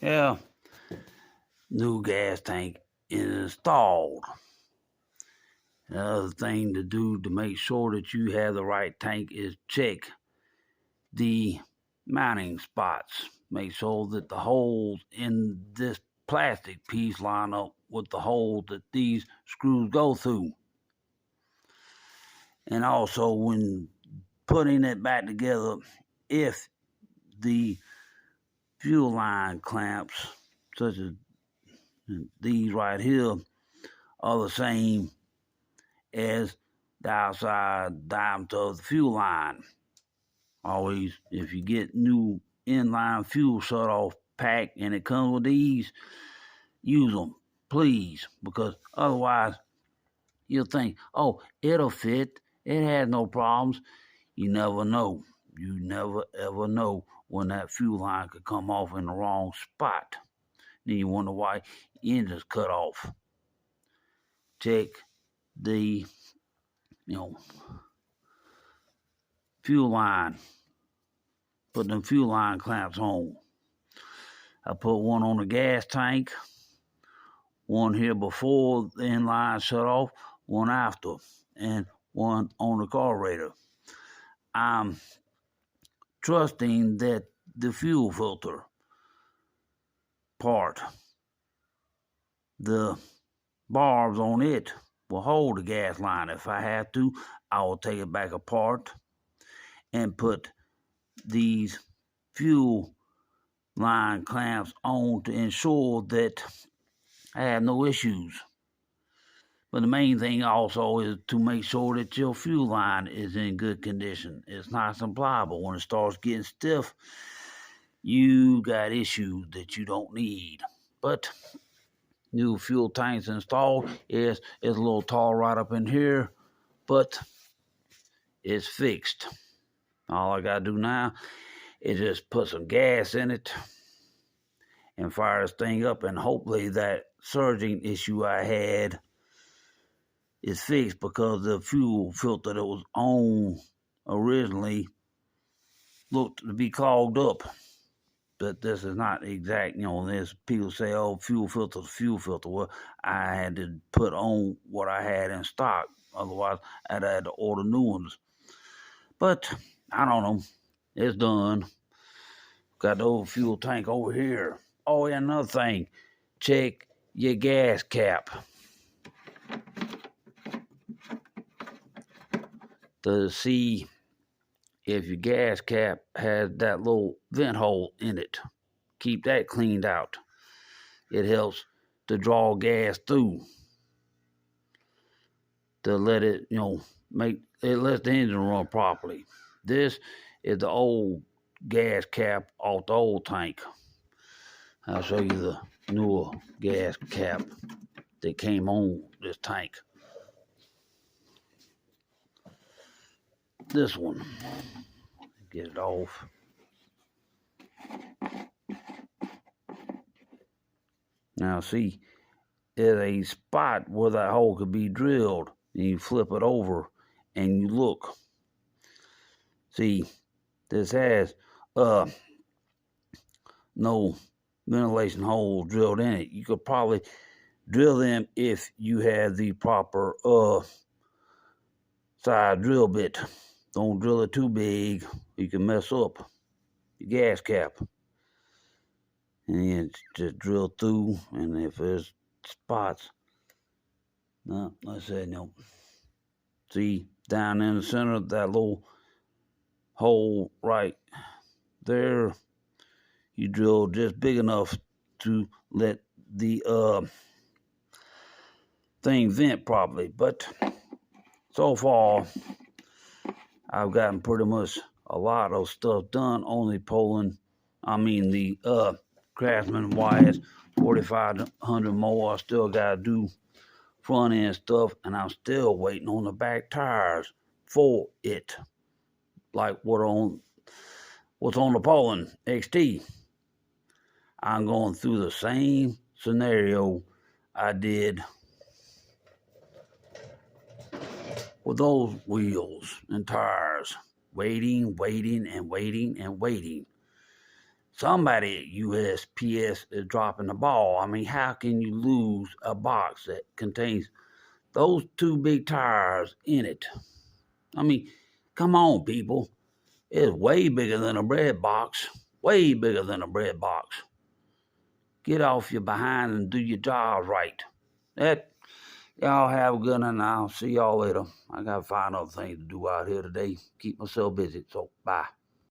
Yeah, new gas tank is installed. Another thing to do to make sure that you have the right tank is check the mounting spots. Make sure that the holes in this plastic piece line up with the hole that these screws go through. And also, when putting it back together, if the fuel line clamps, such as these right here, are the same as the outside diameter of the fuel line. Always, if you get new inline fuel shut off pack and it comes with these, use them, please, because otherwise you'll think, oh, it'll fit. It has no problems. You never know. You never ever know when that fuel line could come off in the wrong spot. Then you wonder why your engine's cut off. Check the fuel line. Put them fuel line clamps on. I put one on the gas tank, one here before the inline shut off, one after, and one on the carburetor. I'm trusting that the fuel filter part, the barbs on it, will hold the gas line. If I have to, I will take it back apart and put these fuel line clamps on to ensure that I have no issues. But the main thing also is to make sure that your fuel line is in good condition. It's nice and pliable. When it starts getting stiff, you got issues that you don't need. But new fuel tanks installed. It's a little tall right up in here, but it's fixed. All I gotta do now is just put some gas in it and fire this thing up, and hopefully that surging issue I had is fixed, because the fuel filter that was on originally looked to be clogged up. But this is not exact, there's people say, oh, fuel filter. Well, I had to put on what I had in stock. Otherwise, I'd had to order new ones. But I don't know. It's done. Got the old fuel tank over here. Oh, yeah, another thing. Check your gas cap to see if your gas cap has that little vent hole in it. Keep that cleaned out. It helps to draw gas through, to let it, it lets the engine run properly. This is the old gas cap off the old tank. I'll show you the newer gas cap that came on this tank. This one. Get it off. Now see, there's a spot where that hole could be drilled, and you flip it over and you look. See, this has no ventilation holes drilled in it. You could probably drill them if you have the proper side drill bit. Don't drill it too big, you can mess up your gas cap. And then just drill through, and if there's spots, no, I said no. See, down in the center of that little hole right there, you drill just big enough to let the thing vent properly. But so far, I've gotten pretty much a lot of stuff done. Only the Craftsman YS 4500 mower. I still got to do front end stuff, and I'm still waiting on the back tires for it, like what's on the Poland XT. I'm going through the same scenario I did with those wheels and tires, waiting. somebody at USPS is dropping the ball. I mean, how can you lose a box that contains those two big tires in it? I mean, come on, people. It's way bigger than a bread box. Way bigger than a bread box. Get off your behind and do your job right. Y'all have a good one, and I'll see y'all later. I got to find other things to do out here today. Keep myself busy, so bye.